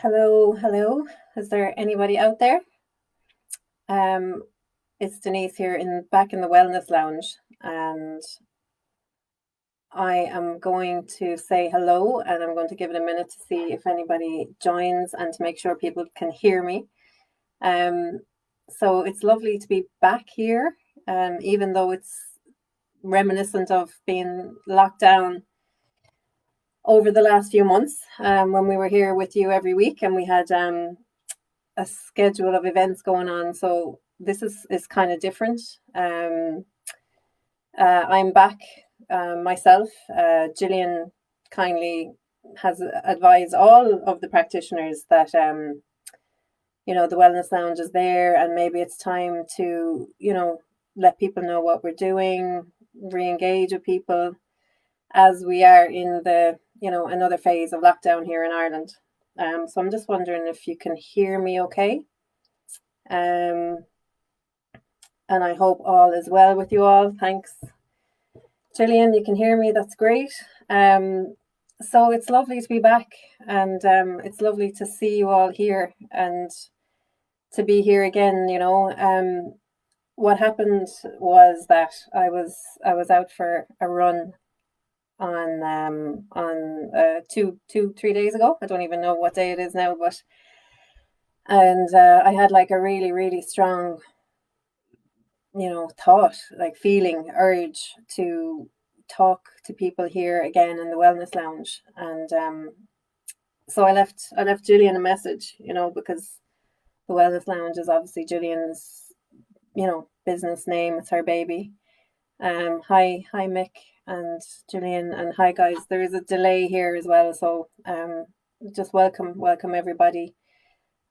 Hello, hello. Is there anybody out there? Um, it's Denise here back in the Wellness Lounge, and I am going to say hello, and I'm going to give it a minute to see if anybody joins and to make sure people can hear me. Um, so it's lovely to be back here, even though it's reminiscent of being locked down over the last few months, when we were here with you every week, and we had a schedule of events going on. So this is kind of different. I'm back myself. Gillian kindly has advised all of the practitioners that the Wellness Lounge is there, and maybe it's time to let people know what we're doing, re-engage with people as we are in the another phase of lockdown here in Ireland. So I'm just wondering if you can hear me okay. Um, and I hope all is well with you all. Thanks, Gillian. You can hear me. That's great. So it's lovely to be back, and it's lovely to see you all here and to be here again. What happened was that I was out for a run on 3 days ago. I don't even know what day it is now, but and I had like a really really strong thought, like feeling, urge to talk to people here again in the Wellness Lounge. And so I left Gillian a message, because the Wellness Lounge is obviously Gillian's, business name. It's her baby. Hi Mick and Gillian, and hi guys. There is a delay here as well, so just welcome everybody.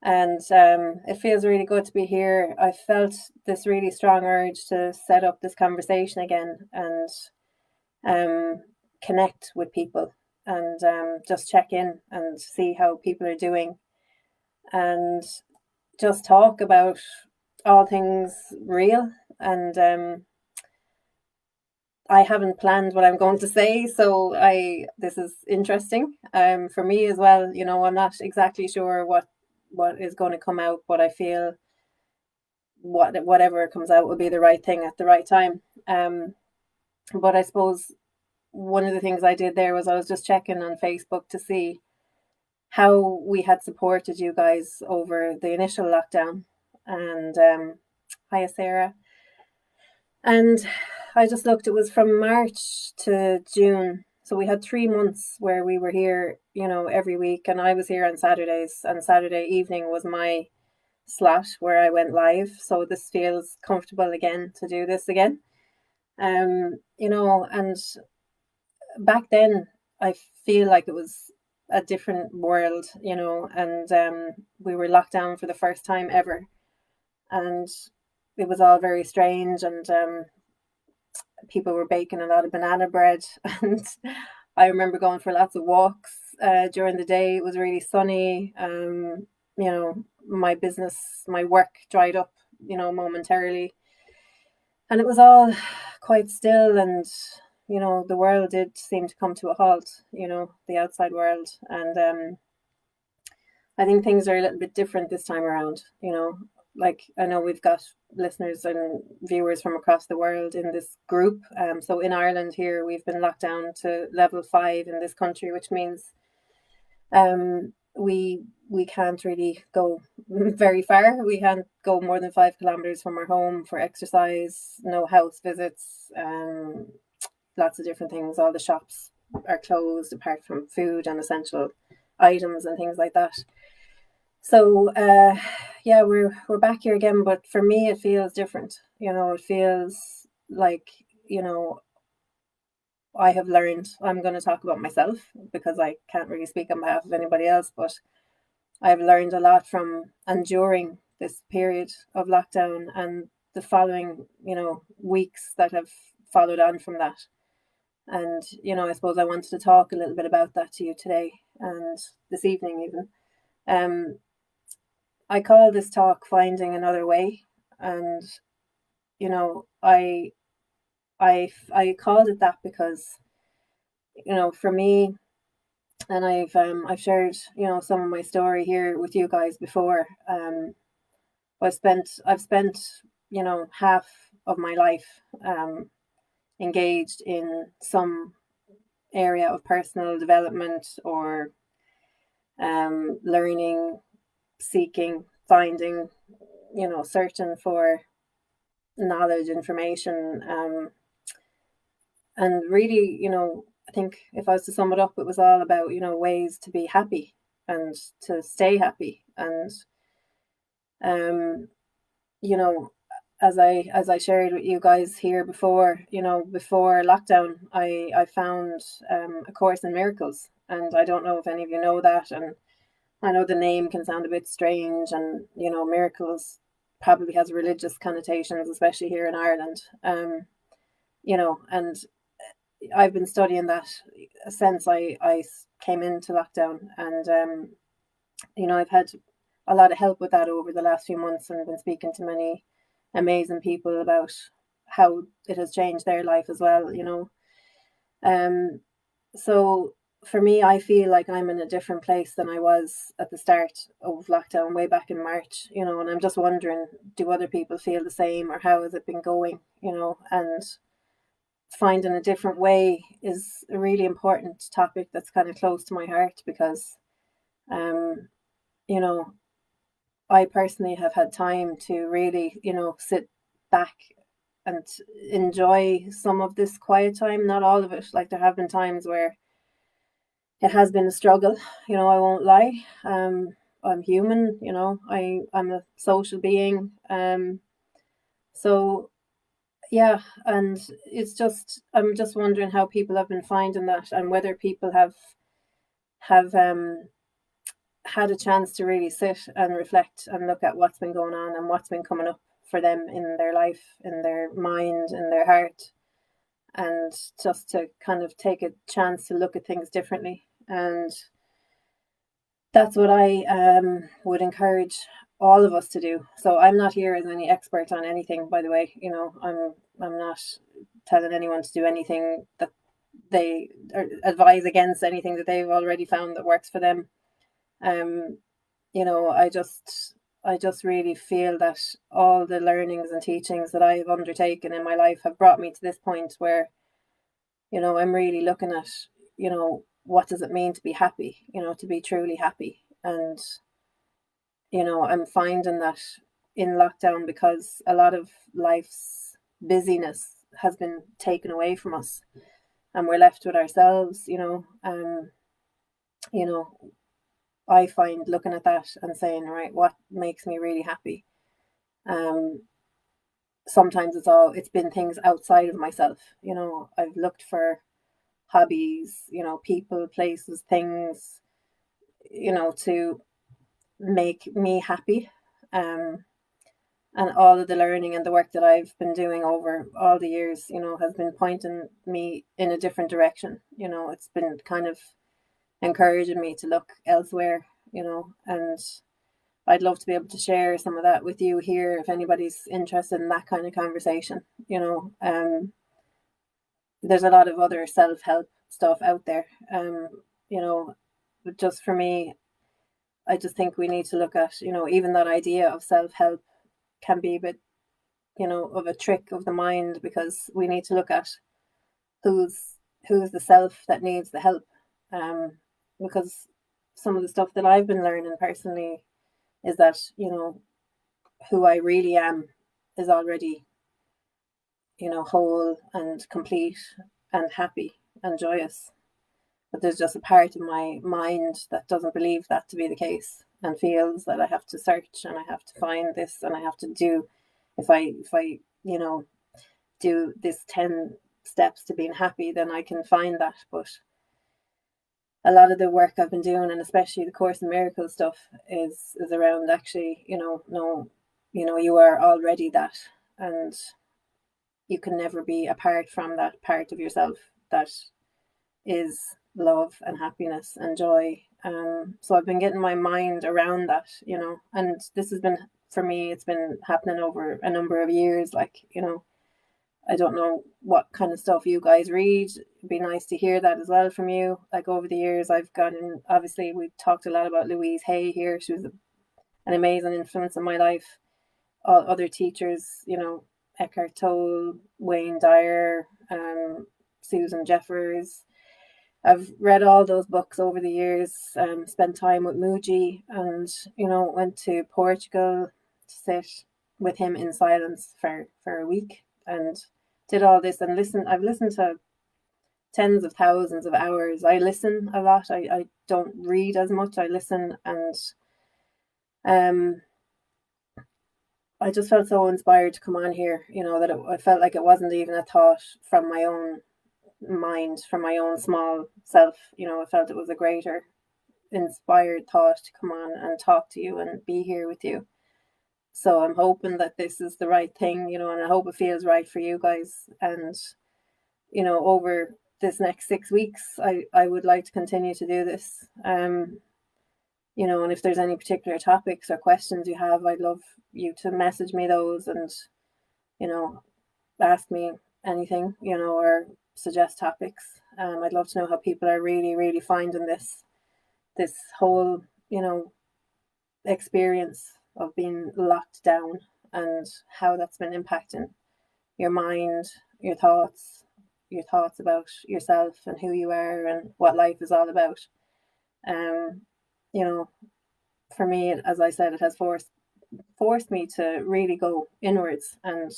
And it feels really good to be here. I felt this really strong urge to set up this conversation again and connect with people and just check in and see how people are doing and just talk about all things real. And I haven't planned what I'm going to say, so I this is interesting for me as well. I'm not exactly sure what is going to come out, but I feel whatever comes out will be the right thing at the right time. But I suppose one of the things I did there was I was just checking on Facebook to see how we had supported you guys over the initial lockdown. And hiya, Sarah. And I just looked, it was from March to June. So we had 3 months where we were here, every week. And I was here on Saturdays, and Saturday evening was my slot where I went live. So this feels comfortable again to do this again. And back then I feel like it was a different world, and we were locked down for the first time ever. And it was all very strange, and people were baking a lot of banana bread. And I remember going for lots of walks during the day. It was really sunny. My work dried up, momentarily. And it was all quite still, and the world did seem to come to a halt, the outside world. And I think things are a little bit different this time around. Like, I know we've got listeners and viewers from across the world in this group. So in Ireland here, we've been locked down to level 5 in this country, which means we can't really go very far. We can't go more than 5 kilometers from our home for exercise. No house visits. Lots of different things. All the shops are closed apart from food and essential items and things like that. So yeah, we're back here again, but for me it feels different. It feels like, I have learned. I'm going to talk about myself because I can't really speak on behalf of anybody else, but I've learned a lot from and during this period of lockdown and the following, weeks that have followed on from that. And, I suppose I wanted to talk a little bit about that to you today and this evening even. I call this talk Finding Another Way. And, I called it that because, for me, and I've shared, you know, some of my story here with you guys before. I've spent, you know, half of my life engaged in some area of personal development, or learning, seeking, finding, you know, searching for knowledge, information, and really, you know, I think if I was to sum it up, it was all about, you know, ways to be happy and to stay happy. And um, you know, as I shared with you guys here before, you know, before lockdown, I found A Course in Miracles, and I don't know if any of you know that. And I know the name can sound a bit strange, and you know, miracles probably has religious connotations, especially here in Ireland. You know, and I've been studying that since I came into lockdown, and you know, I've had a lot of help with that over the last few months, and been speaking to many amazing people about how it has changed their life as well. You know, um, so for me, I feel like I'm in a different place than I was at the start of lockdown way back in March. You know, and I'm just wondering, do other people feel the same, or how has it been going? You know, and finding a different way is a really important topic that's kind of close to my heart, because um you know, I personally have had time to really, you know, sit back and enjoy some of this quiet time. Not all of it. Like, there have been times where it has been a struggle, you know, I won't lie. I'm human, you know, I'm a social being. So yeah, and it's just, I'm just wondering how people have been finding that, and whether people have had a chance to really sit and reflect and look at what's been going on and what's been coming up for them in their life, in their mind, in their heart, and just to kind of take a chance to look at things differently. And that's what I would encourage all of us to do. So I'm not here as any expert on anything, by the way. You know, I'm not telling anyone to do anything that they, or advise against anything that they've already found that works for them. Um, you know, I just really feel that all the learnings and teachings that I have undertaken in my life have brought me to this point where, you know, I'm really looking at, you know, what does it mean to be happy, you know, to be truly happy. And you know, I'm finding that in lockdown, because a lot of life's busyness has been taken away from us, and we're left with ourselves, you know, I find looking at that and saying, right, what makes me really happy? Um, Sometimes it's been things outside of myself. You know, I've looked for hobbies, you know, people, places, things, you know, to make me happy. Um, and all of the learning and the work that I've been doing over all the years, you know, has been pointing me in a different direction. You know, it's been kind of encouraging me to look elsewhere, you know, and I'd love to be able to share some of that with you here if anybody's interested in that kind of conversation. You know, there's a lot of other self help stuff out there. You know, but just for me, I just think we need to look at, you know, even that idea of self help can be a bit, you know, of a trick of the mind, because we need to look at who's who's the self that needs the help. Because some of the stuff that I've been learning personally is that, you know, who I really am is already, you know, whole and complete and happy and joyous. But there's just a part of my mind that doesn't believe that to be the case, and feels that I have to search and I have to find this and I have to do, if I you know, do this 10 steps to being happy, then I can find that. But a lot of the work I've been doing, and especially the Course in Miracles stuff, is around actually, you know, no, you know, you are already that, and you can never be apart from that part of yourself that is love and happiness and joy. So I've been getting my mind around that, you know, and this has been, for me, it's been happening over a number of years. Like, you know, I don't know what kind of stuff you guys read. It'd be nice to hear that as well from you. Like over the years, I've gotten, obviously, we've talked a lot about Louise Hay here. She was an amazing influence in my life. All other teachers, Eckhart Tolle, Wayne Dyer, Susan Jeffers. I've read all those books over the years, spent time with Muji, and, went to Portugal to sit with him in silence for a week and did all this and listened. I've listened to tens of thousands of hours. I listen a lot. I don't read as much. I listen, and um I just felt so inspired to come on here, that I felt like it wasn't even a thought from my own mind, from my own small self. I felt it was a greater inspired thought to come on and talk to you and be here with you. So I'm hoping that this is the right thing, and I hope it feels right for you guys. And, over this next 6 weeks, I would like to continue to do this. And if there's any particular topics or questions you have, I'd love you to message me those and, ask me anything, or suggest topics. I'd love to know how people are really, really finding this whole, experience of being locked down and how that's been impacting your mind, your thoughts about yourself and who you are and what life is all about. Um, you know, for me, as I said, it has forced me to really go inwards and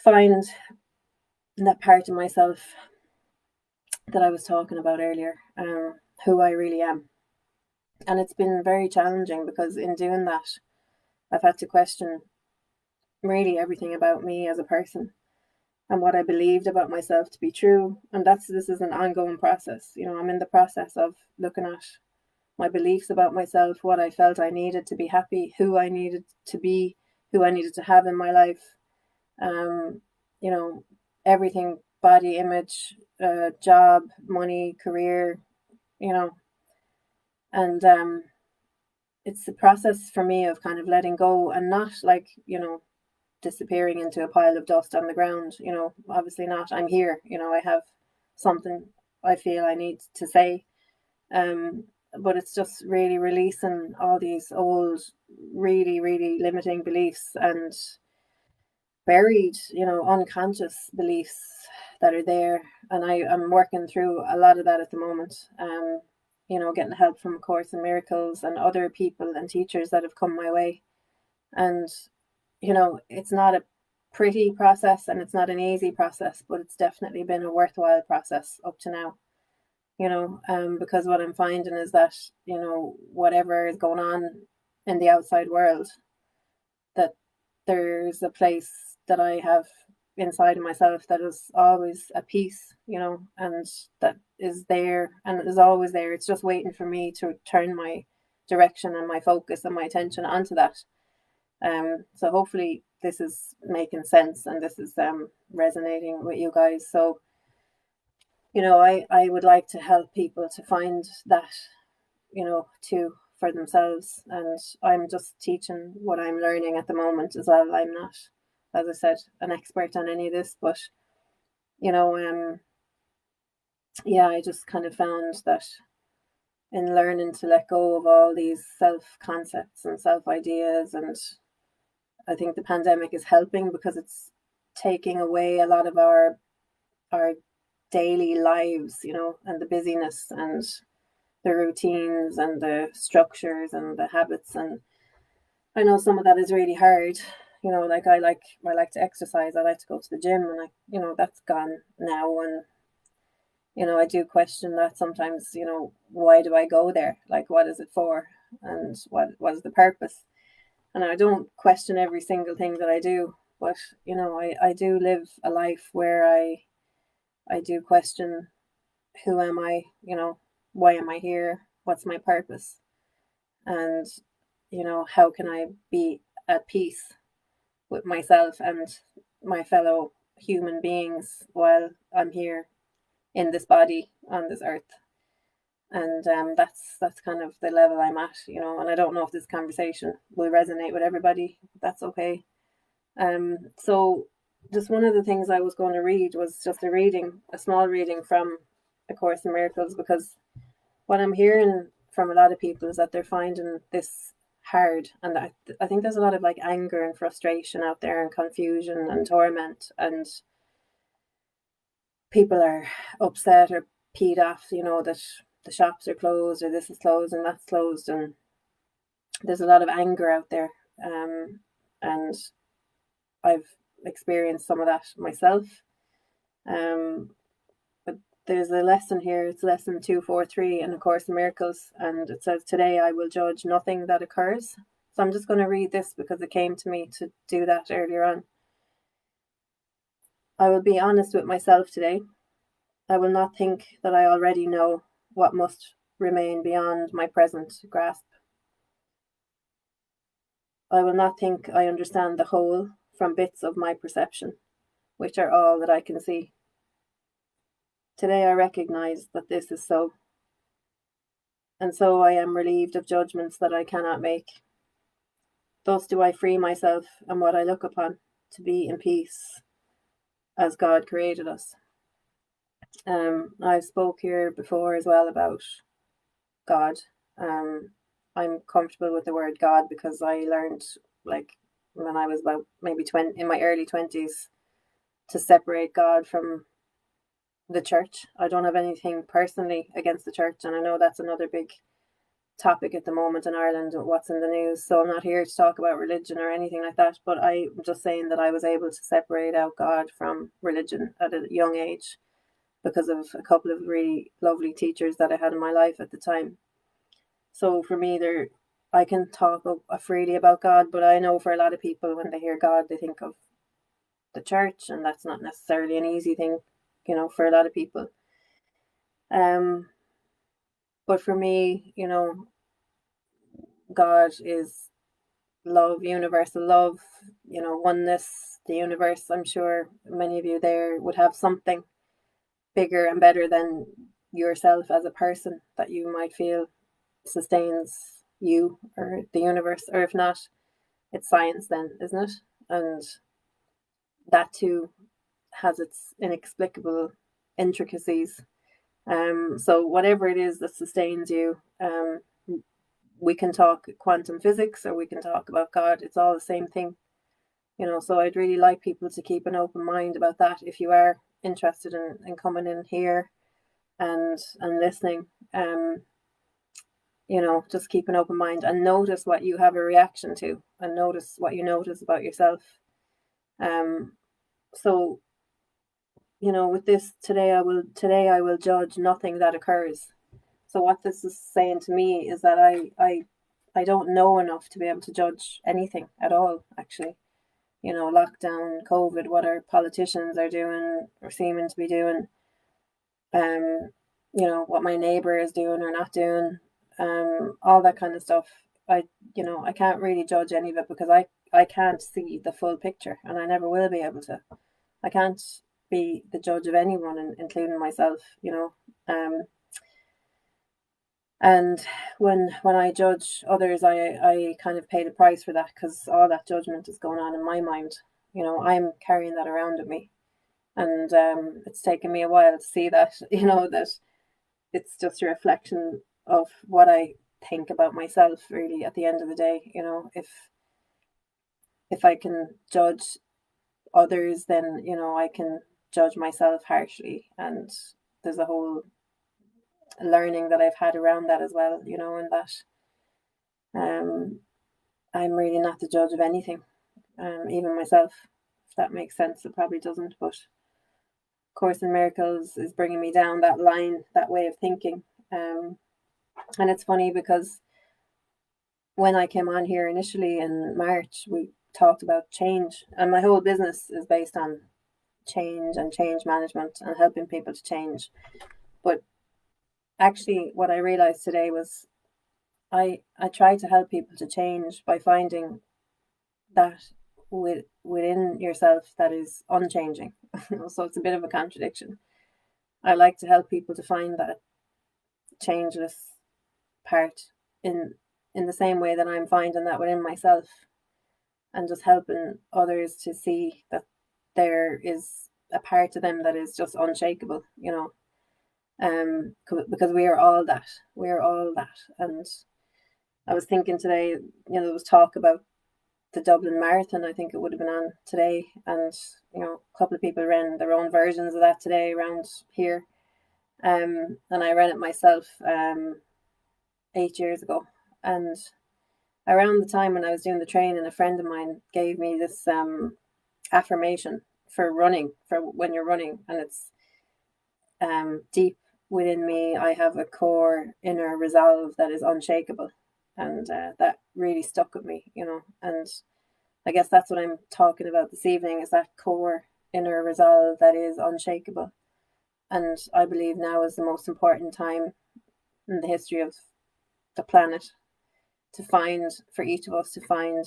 find that part of myself that I was talking about earlier, who I really am. And it's been very challenging because in doing that, I've had to question really everything about me as a person and what I believed about myself to be true. And this is an ongoing process. I'm in the process of looking at my beliefs about myself, what I felt I needed to be happy, who I needed to be, who I needed to have in my life. Um, you know, Everything, body image, job, money, career, you know, and it's the process for me of kind of letting go and not like, disappearing into a pile of dust on the ground. Obviously not. I'm here. I have something I feel I need to say. But it's just really releasing all these old, really, really limiting beliefs and buried, unconscious beliefs that are there. And I'm working through a lot of that at the moment. Getting help from Course in Miracles and other people and teachers that have come my way. And, it's not a pretty process and it's not an easy process, but it's definitely been a worthwhile process up to now. Because what I'm finding is that, whatever is going on in the outside world, that there's a place that I have inside of myself that is always at peace, and that is there and it is always there. It's just waiting for me to turn my direction and my focus and my attention onto that. So hopefully this is making sense and this is resonating with you guys. So, I would like to help people to find that, too, for themselves. And I'm just teaching what I'm learning at the moment as well. I'm not, as I said, an expert on any of this, but, yeah, I just kind of found that in learning to let go of all these self concepts and self ideas, and I think the pandemic is helping because it's taking away a lot of our daily lives, and the busyness and the routines and the structures and the habits. And I know some of that is really hard. Like I like to exercise. I like to go to the gym, and that's gone now. And I do question that sometimes. Why do I go there? Like, what is it for? And what is the purpose? And I don't question every single thing that I do, but I do live a life where I do question, who am I? Why am I here? What's my purpose? And how can I be at peace with myself and my fellow human beings while I'm here in this body on this earth? And that's kind of the level I'm at, and I don't know if this conversation will resonate with everybody. That's okay. So just one of the things I was going to read was just a small reading from A Course in Miracles, because what I'm hearing from a lot of people is that they're finding this hard, and I think there's a lot of like anger and frustration out there, and confusion and torment, and people are upset or peed off, that the shops are closed, or this is closed and that's closed, and there's a lot of anger out there, and I've experienced some of that myself. But there's a lesson here. It's lesson 243 in A Course in Miracles, and it says, "Today I will judge nothing that occurs." So I'm just going to read this because it came to me to do that earlier on. "I will be honest with myself today. I will not think that I already know what must remain beyond my present grasp. I will not think I understand the whole from bits of my perception, which are all that I can see. Today I recognize that this is so, and so I am relieved of judgments that I cannot make. Thus do I free myself and what I look upon to be in peace as God created us." I've spoke here before as well about God. I'm comfortable with the word God because I learned, like, when I was about maybe 20, in my early 20s, to separate God from the church. I don't have anything personally against the church, and I know that's another big topic at the moment in Ireland, what's in the news. So I'm not here to talk about religion or anything like that, but I'm just saying that I was able to separate out God from religion at a young age because of a couple of really lovely teachers that I had in my life at the time. So for me, I can talk freely about God, but I know for a lot of people, when they hear God, they think of the church, and that's not necessarily an easy thing, for a lot of people. But for me, God is love, universal love, oneness, the universe. I'm sure many of you there would have something bigger and better than yourself as a person that you might feel sustains you or the universe, or if not, it's science then, isn't it? And that too has its inexplicable intricacies. So whatever it is that sustains you, we can talk quantum physics or we can talk about God. It's all the same thing, So I'd really like people to keep an open mind about that. If you are interested in coming in here and listening, just keep an open mind and notice what you have a reaction to, and notice what you notice about yourself. So, with this, today I will judge nothing that occurs. So what this is saying to me is that I don't know enough to be able to judge anything at all, actually. Lockdown, COVID, what our politicians are doing or seeming to be doing, what my neighbor is doing or not doing, all that kind of stuff. I can't really judge any of it because I can't see the full picture, and I never will be able to. I can't be the judge of anyone, including myself, and when I judge others, I kind of pay the price for that, because all that judgment is going on in my mind. I'm carrying that around with me, and it's taken me a while to see that, that it's just a reflection of what I think about myself, really, at the end of the day. If I can judge others, then I can judge myself harshly, and there's a whole learning that I've had around that as well, and that I'm really not the judge of anything, even myself. If that makes sense, it probably doesn't, but Course in Miracles is bringing me down that line, that way of thinking. And it's funny because when I came on here initially in March, we talked about change, and my whole business is based on change and change management and helping people to change. But actually, what I realized today was I try to help people to change by finding that within yourself that is unchanging. So it's a bit of a contradiction. I like to help people to find that changeless part in the same way that I'm finding that within myself, and just helping others to see that there is a part of them that is just unshakable, because we are all that. We are all that. And I was thinking today, there was talk about the Dublin Marathon. I think it would have been on today, and a couple of people ran their own versions of that today around here. And I ran it myself 8 years ago. And around the time when I was doing the training, a friend of mine gave me this affirmation for running, for when you're running, and it's deep within me, I have a core inner resolve that is unshakable. And that really stuck with me, and I guess that's what I'm talking about this evening, is that core inner resolve that is unshakable. And I believe now is the most important time in the history of the planet for each of us to find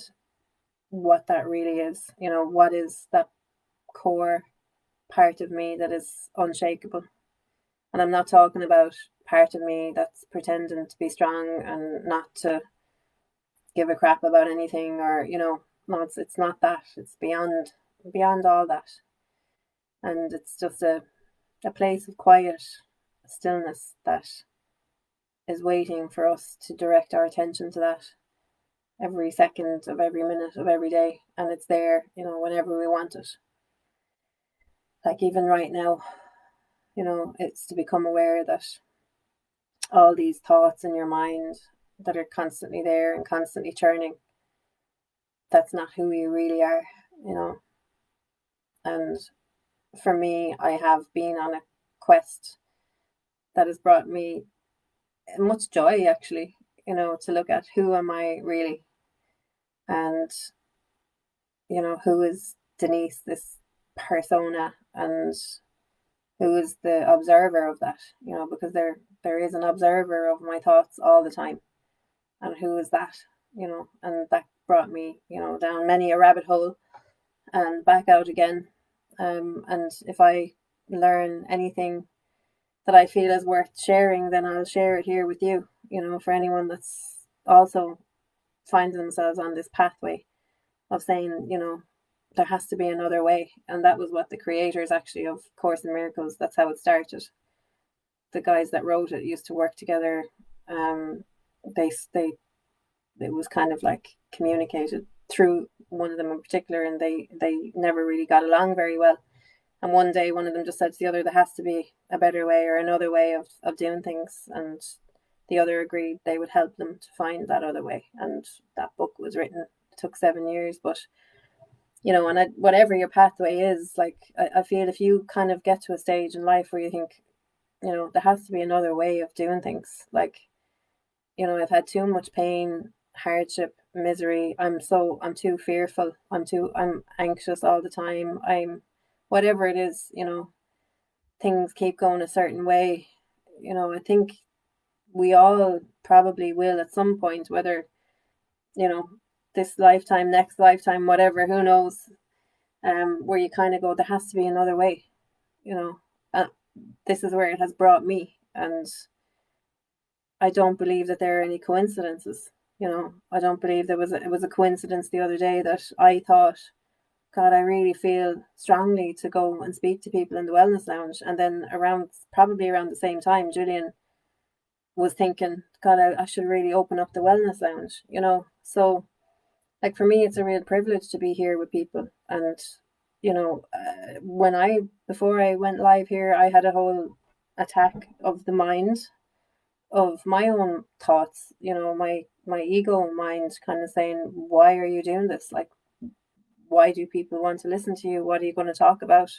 what that really is. What is that core part of me that is unshakable? And I'm not talking about part of me that's pretending to be strong and not to give a crap about anything, or no, it's not that. It's beyond all that. And it's just a place of quiet stillness that is waiting for us to direct our attention to that every second of every minute of every day. And it's there, whenever we want it. Like even right now, it's to become aware that all these thoughts in your mind that are constantly there and constantly churning, that's not who you really are. And for me, I have been on a quest that has brought me much joy, actually, to look at who am I really, and who is Denise, this persona, and who is the observer of that, because there is an observer of my thoughts all the time. And who is that, and that brought me, down many a rabbit hole and back out again. And if I learn anything that I feel is worth sharing, then I'll share it here with you, for anyone that's also finding themselves on this pathway of saying, there has to be another way. And that was what the creators actually of Course in Miracles, that's how it started. The guys that wrote it used to work together. It was kind of like communicated through one of them in particular, and they never really got along very well. And one day one of them just said to the other, there has to be a better way or another way of doing things. And the other agreed they would help them to find that other way. And that book was written. It took 7 years, but and whatever your pathway is, like I feel if you kind of get to a stage in life where you think, there has to be another way of doing things. Like, I've had too much pain, hardship, misery. I'm too fearful. I'm anxious all the time. I'm whatever it is, things keep going a certain way. I think we all probably will at some point, whether, this lifetime, next lifetime, whatever, who knows, where you kind of go, there has to be another way, this is where it has brought me. And I don't believe that there are any coincidences. I don't believe it was a coincidence the other day that I thought, God, I really feel strongly to go and speak to people in the Wellness Lounge. And then probably around the same time, Julian was thinking, God, I should really open up the Wellness Lounge, So, like, for me, it's a real privilege to be here with people. And, before I went live here, I had a whole attack of the mind, of my own thoughts, my ego mind kind of saying, why are you doing this? Like, why do people want to listen to you? What are you going to talk about?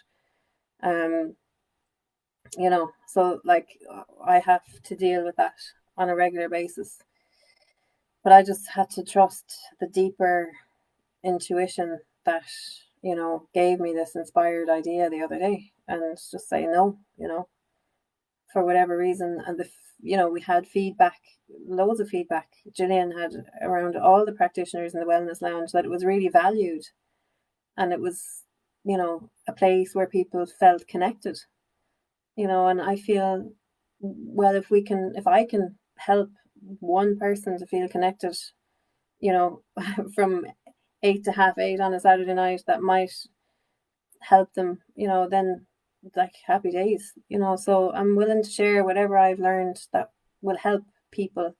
So like I have to deal with that on a regular basis. But I just had to trust the deeper intuition that, gave me this inspired idea the other day, and just say no, for whatever reason. And we had feedback, loads of feedback. Gillian had around all the practitioners in the Wellness Lounge that it was really valued. And it was, a place where people felt connected, and I feel, well, if I can help one person to feel connected, from 8 to 8:30 on a Saturday night, that might, help them, then like happy days, so I'm willing to share whatever I've learned that will help people,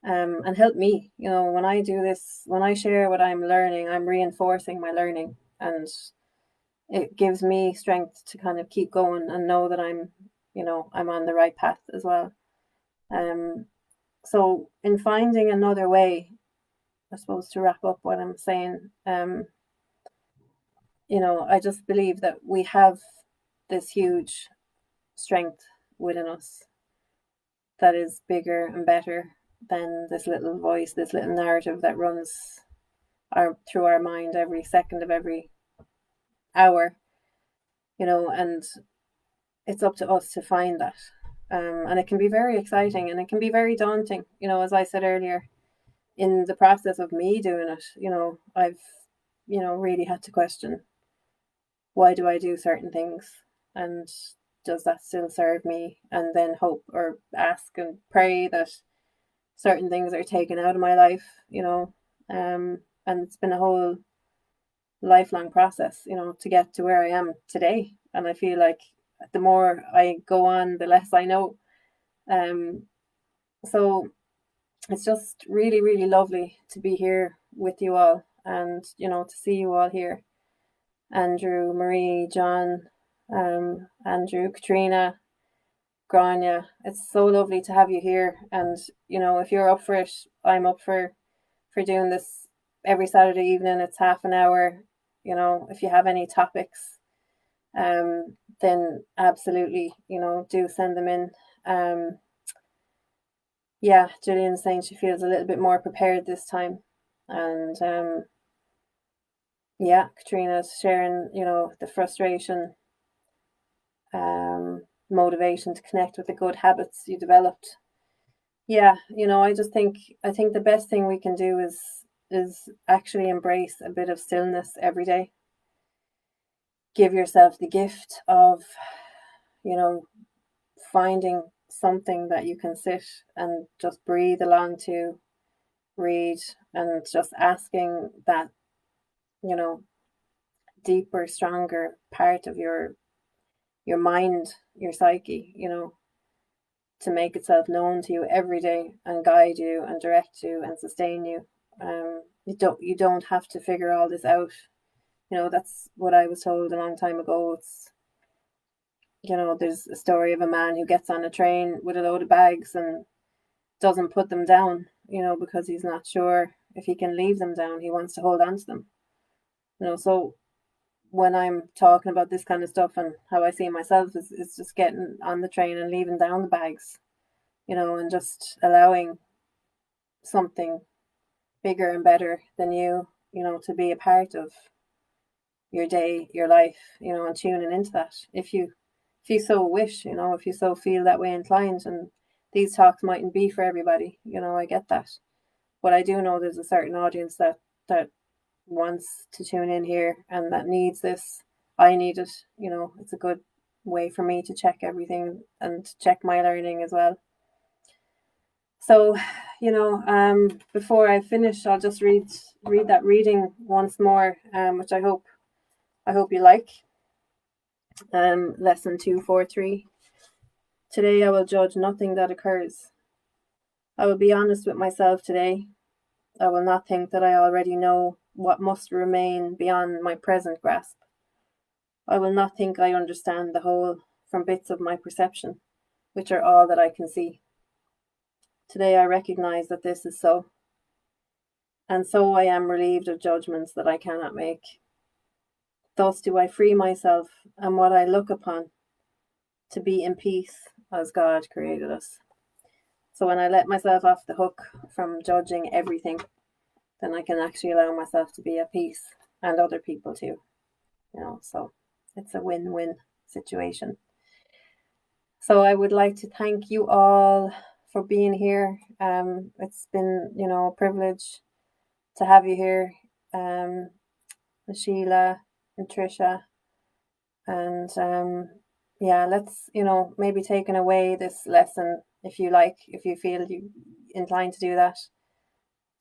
and help me. When I do this, when I share what I'm learning, I'm reinforcing my learning, and it gives me strength to kind of keep going and know that I'm on the right path as well. Um, so in finding another way, I suppose, to wrap up what I'm saying, I just believe that we have this huge strength within us that is bigger and better than this little voice, this little narrative that runs through our mind every second of every hour, and it's up to us to find that. And it can be very exciting and it can be very daunting, as I said earlier, in the process of me doing it, I've, really had to question, why do I do certain things? And does that still serve me? And then hope or ask and pray that certain things are taken out of my life, and it's been a whole lifelong process, to get to where I am today. And I feel like the more I go on, the less I know. So it's just really, really lovely to be here with you all, and to see you all here. Andrew, Marie, John, Andrew, Katrina, Grania. It's so lovely to have you here. And if you're up for it, I'm up for doing this every Saturday evening. It's half an hour. If you have any topics, then absolutely, do send them in. Yeah, Gillian's saying she feels a little bit more prepared this time. And yeah, Katrina's sharing, the frustration, motivation to connect with the good habits you developed. Yeah, I think the best thing we can do is actually embrace a bit of stillness every day. Give yourself the gift of, finding something that you can sit and just breathe along to, read, and just asking that, you know, deeper, stronger part of your mind, your psyche, to make itself known to you every day and guide you and direct you and sustain you. You don't have to figure all this out. That's what I was told a long time ago. There's a story of a man who gets on a train with a load of bags and doesn't put them down, because he's not sure if he can leave them down. He wants to hold on to them. So when I'm talking about this kind of stuff and how I see myself is just getting on the train and leaving down the bags, and just allowing something bigger and better than you, to be a part of your day, your life, and tuning into that. If you so wish, if you so feel that way inclined, and these talks mightn't be for everybody, I get that. But I do know there's a certain audience that wants to tune in here and that needs this. I need it. It's a good way for me to check everything and check my learning as well. So, before I finish, I'll just read that reading once more, which I hope you like. Lesson 243. Today I will judge nothing that occurs. I will be honest with myself today. I will not think that I already know what must remain beyond my present grasp. I will not think I understand the whole from bits of my perception, which are all that I can see. Today I recognize that this is so, and so I am relieved of judgments that I cannot make. Thus do I free myself and what I look upon to be in peace as God created us. So when I let myself off the hook from judging everything, then I can actually allow myself to be at peace, and other people too. So it's a win-win situation. So I would like to thank you all for being here. It's been, a privilege to have you here, Sheila and Trisha, and let's maybe taking away this lesson, if you feel you inclined to do that,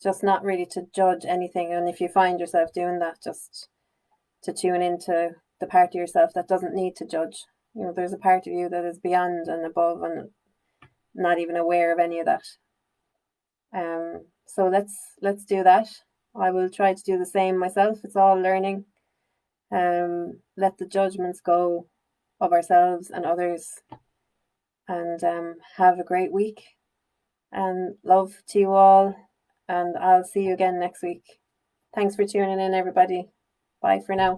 just not really to judge anything, and if you find yourself doing that, just to tune into the part of yourself that doesn't need to judge. You know, there's a part of you that is beyond and above and not even aware of any of that. So let's do that. I will try to do the same myself. It's all learning. Let the judgments go of ourselves and others, and have a great week. And love to you all. And I'll see you again next week. Thanks for tuning in, everybody. Bye for now.